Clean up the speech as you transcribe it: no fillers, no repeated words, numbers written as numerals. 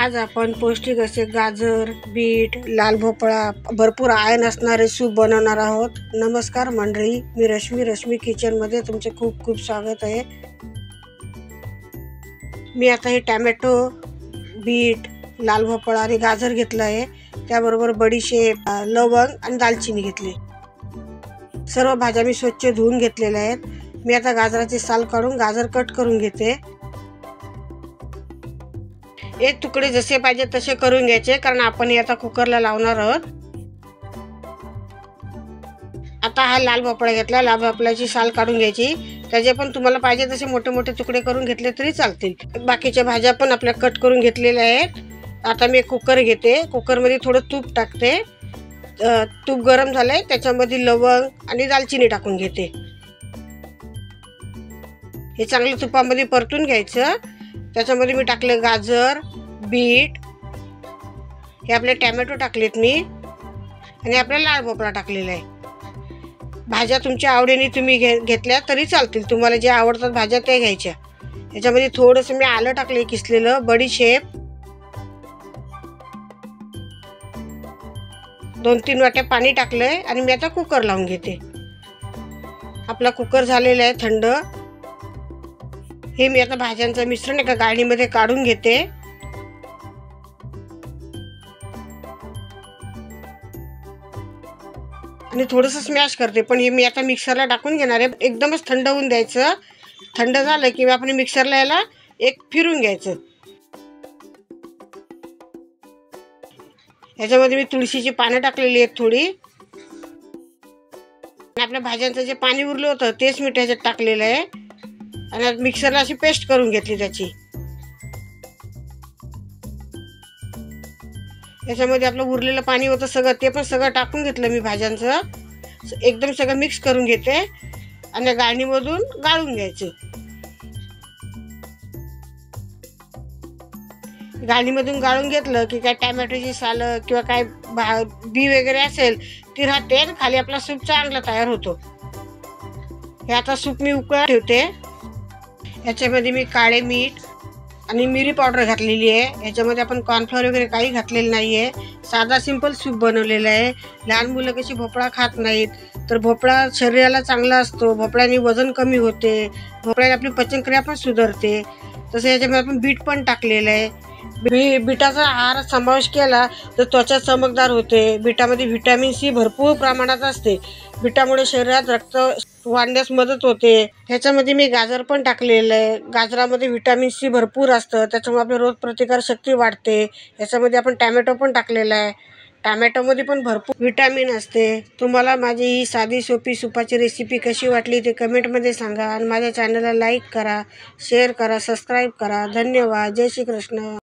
आज आपण पौष्टिक असे गाजर, बीट, लाल भोपळा, भरपूर आयर्न असणारे सूप बनवणार आहोत। नमस्कार मंडळी, मी रश्मी किचन मध्ये तुमचे खूप खूप स्वागत आहे। मी आता हे टोमॅटो, बीट, लाल भोपळा आणि गाजर घेतला आहे। त्याबरोबर बडीशेप, लवंग आणि दालचिनी घेतली। सर्व भाज्या मी स्वच्छ धुवून घेतलेल्या आहेत। मी आता गाजराची साल काढून गाजर कट करून घेते। एक तुकडे जसे पाहिजे तसे करून घ्यायचे, कारण आपण हे आता कुकरला लावणार आहोत। आता हा लाल भोपळा घेतला, लाल भोपळ्याची साल काढून घ्यायची। त्याचे पण तुम्हाला पाहिजे तसे मोठे मोठे तुकडे करून घेतले तरी चालतील। बाकीच्या भाज्या पण आपल्या कट करून घेतलेल्या आहेत। आता मी कुकर घेते, कुकरमध्ये थोडं तूप टाकते। तूप गरम झालंय, त्याच्यामध्ये लवंग आणि दालचिनी टाकून घेते। हे चांगलं तुपामध्ये परतून घ्यायचं। त्याच्यामध्ये मी टाकले गाजर, बीट, हे आपले टोमॅटो टाकलेत मी, आणि आपला लाल भोपळा टाकलेला आहे। भाज्या तुमच्या आवडीने तुम्ही घेतल्या तरी चालतील, तुम्हाला जे आवडतात भाज्या त्या घ्यायच्या। याच्यामध्ये थोडंसं मी आलं टाकले किसलेलं, बडीशेप, 2-3 वाट्या पाणी टाकलंय आणि मी आता कुकर लावून घेते। आपला कुकर झालेला आहे थंड। हे मी आता भाज्यांचं मिश्रण एका गाळणीमध्ये काढून घेते। आणि थोडंसं स्मॅश करते, पण हे मी आता मिक्सरला टाकून घेणार आहे। एकदमच थंड होऊन द्यायचं। थंड झालं की आपण मिक्सरला याला एक फिरून घ्यायचं। याच्यामध्ये मी तुळशीची पानं टाकलेली आहेत थोडी, आणि आपल्या भाज्यांचं जे पाणी उरलं होतं तेच मी त्याच्यात टाकलेलं आहे, आणि मिक्सरला अशी पेस्ट करून घेतली त्याची। याच्यामध्ये आपलं उरलेलं पाणी होतं सगळं, ते पण सगळं टाकून घेतलं मी भाज्यांचं। एकदम सगळं मिक्स करून घेते आणि गाळणीमधून गाळून घ्यायचं। गाळणीमधून गाळून घेतलं की काय टोमॅटोची साल किंवा काय बी वगैरे असेल ती राहते, आणि खाली आपला सूप चांगला तयार होतो। हे आता सूप मी उकळत ठेवते। याच्यामध्ये मी काळे मीठ आणि मिरी पावडर घातलेली आहे। याच्यामध्ये आपण कॉर्नफ्लॉवर वगैरे काही घातलेलं नाही आहे। साधा सिंपल सूप बनवलेला आहे। लहान मुलं कशी भोपळा खात नाहीत, तर भोपळा शरीराला चांगला असतो। भोपळ्याने वजन कमी होते, भोपळ्याने आपली पचनक्रिया पण सुधारते। तसं याच्यामध्ये आपण बीट पण टाकलेलं आहे। बीटाचा आहार समावेश केला तर त्वचा चमकदार होते। बीटामध्ये व्हिटॅमिन सी भरपूर प्रमाणात असते। बीटामुळे शरीरात रक्त वाढण्यास मदत होते। ह्याच्यामध्ये मी गाजर पण टाकलेलं आहे। गाजरामध्ये व्हिटॅमिन सी भरपूर असतं, त्याच्यामुळे आपली रोगप्रतिकार शक्ती वाढते। याच्यामध्ये आपण टोमॅटो पण टाकलेला आहे। टोमॅटोमध्ये पण भरपूर व्हिटॅमिन असते। तुम्हाला माझी ही साधी सोपी सुपाची रेसिपी कशी वाटली ते कमेंटमध्ये सांगा, आणि माझ्या चॅनलला लाईक करा, शेअर करा, सबस्क्राईब करा। धन्यवाद। जय श्री कृष्ण।